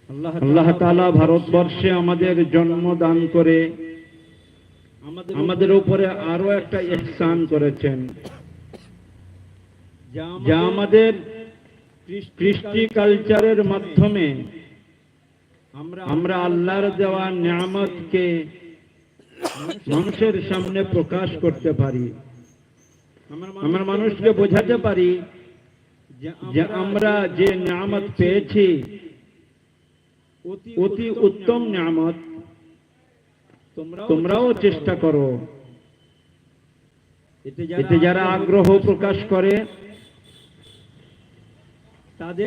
আল্লাহ তাআলা ভারতবর্ষে আমাদের জন্ম দান করে আমাদের উপরে আরো একটা ইহসান করেছেন, যা আমাদের কৃষ্টি কালচারের মাধ্যমে আমরা আল্লাহর দেওয়া নিয়ামতকে মানুষের সামনে প্রকাশ করতে পারি। আমরা মানুষকে বোঝাতে পারি যে আমরা যে নিয়ামত পেয়েছি অতি উত্তম নিয়ামত, তোমরাও চেষ্টা করো। এতে যারা আগ্রহ প্রকাশ করে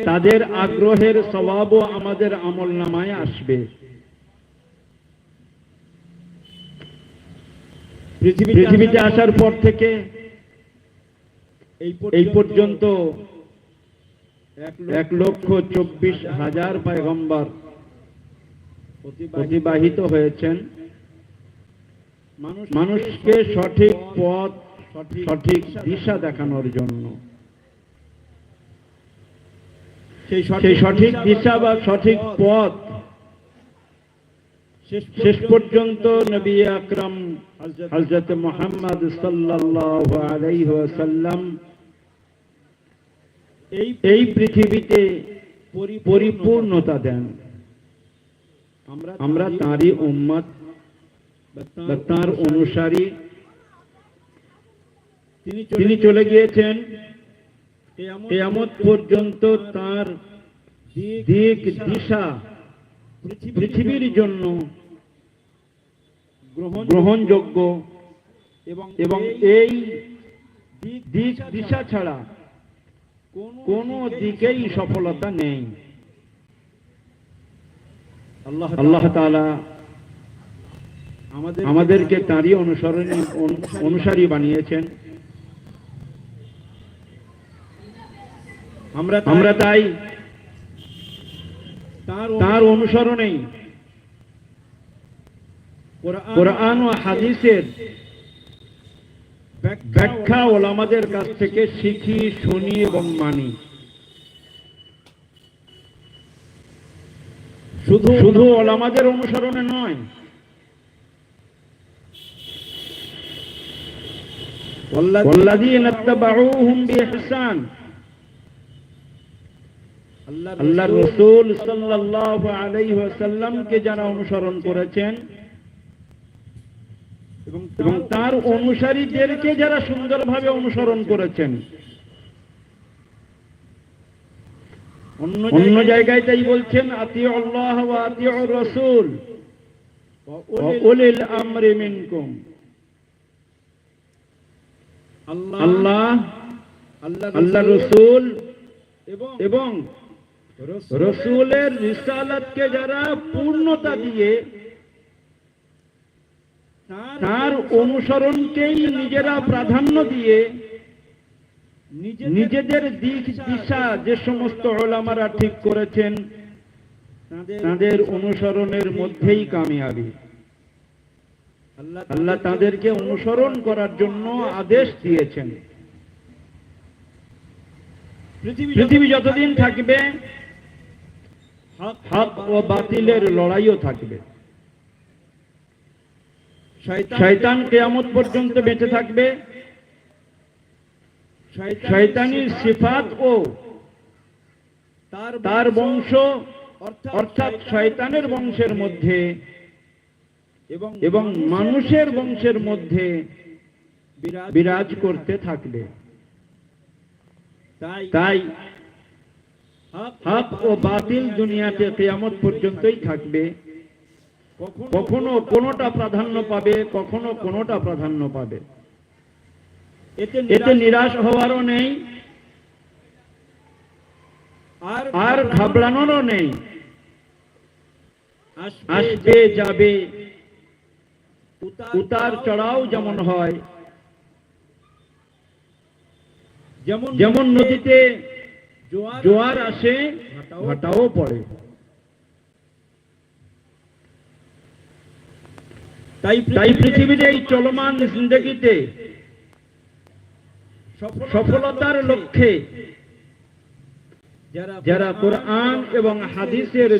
তাদের আগ্রহের সওয়াবও আমাদের আমলনামায় আসবে। পৃথিবীতে আসার পর থেকে এই পর্যন্ত 1,24,000 পয়গম্বর অতিবাহিত হয়েছেন মানুষকে সঠিক পথ, সঠিক দিশা দেখানোর জন্য। সেই সঠিক দিশা বা সঠিক পথ শেষ পর্যন্ত নবী আকরাম হযরত মুহাম্মদ সাল্লাল্লাহু আলাইহি ওয়াসাল্লাম এই পৃথিবীতে পরিপূর্ণতা দেন। আমরা তাঁরই উম্মত বা তাঁর অনুসারী। তিনি চলে গিয়েছেন, কিয়ামত পর্যন্ত তাঁর দিক দিশা পৃথিবীর জন্য গ্রহণযোগ্য, এবং এই দিক দিশা ছাড়া কোন দিকেই সফলতা নেই। আল্লাহ তাআলা আমাদেরকে তাঁরই অনুসারী বানিয়েছেন। আমরা তাই তার অনুসরণেই কোরআন ও হাদিসের ব্যাখ্যা ওলামাদের কাছ থেকে শিখি, শুনি এবং মানি। শুধু ওলামাদের অনুসরণে নয়, ওয়াল্লাযীনা ইত্তাবাউহুম বিইহসান, আল্লাহর রাসূল সাল্লাল্লাহু আলাইহি ওয়াসাল্লামকে যারা অনুসরণ করেছেন এবং তার অনুসারীদেরকে যারা সুন্দরভাবে অনুসরণ করেছেন। অন্য জায়গায় তাই বলছেন, আতিউল্লাহ ওয়া আতিউর রাসূল ওয়া উলিল আমরি মিনকুম। আল্লাহ, আল্লাহর রাসূল এবং রাসূলের রিসালাতকে যারা পূর্ণতা দিয়ে তার অনুসরণকেই নিজেরা প্রাধান্য দিয়ে নিজেদের দিক দিশা যে সমস্ত উলামারা ঠিক করেছেন তাদের অনুসরণের মধ্যেই কামিয়াবি। আল্লাহ তাদেরকে অনুসরণ করার জন্য আদেশ দিয়েছেন। পৃথিবী যতদিন থাকবে হক ও বাতিলের লড়াইও থাকবে। শয়তান কিয়ামত পর্যন্ত বেঁচে থাকবে। শয়তানি সিফাত ও তার বংশ অর্থাৎ শয়তানের বংশের মধ্যে এবং মানুষের বংশের মধ্যে বিরাজ করতে থাকবে। তাই হক ও বাতিল দুনিয়াতে কিয়ামত পর্যন্তই থাকবে। কখনো কোনোটা প্রাধান্য পাবে, কখনো কোনোটা প্রাধান্য পাবে। এতে নিরাশ হওয়ারও নেই, আর ঘাবড়ানোরও নেই। আসবে যাবে, উতার চড়াও যেমন হয়, যেমন নদীতে জোয়ার আসে ভাটাও পড়ে। তাই পৃথিবীর এই চলমান জিন্দেগিতে সফলতার লক্ষ্যে যারা কোরআন এবং হাদিসের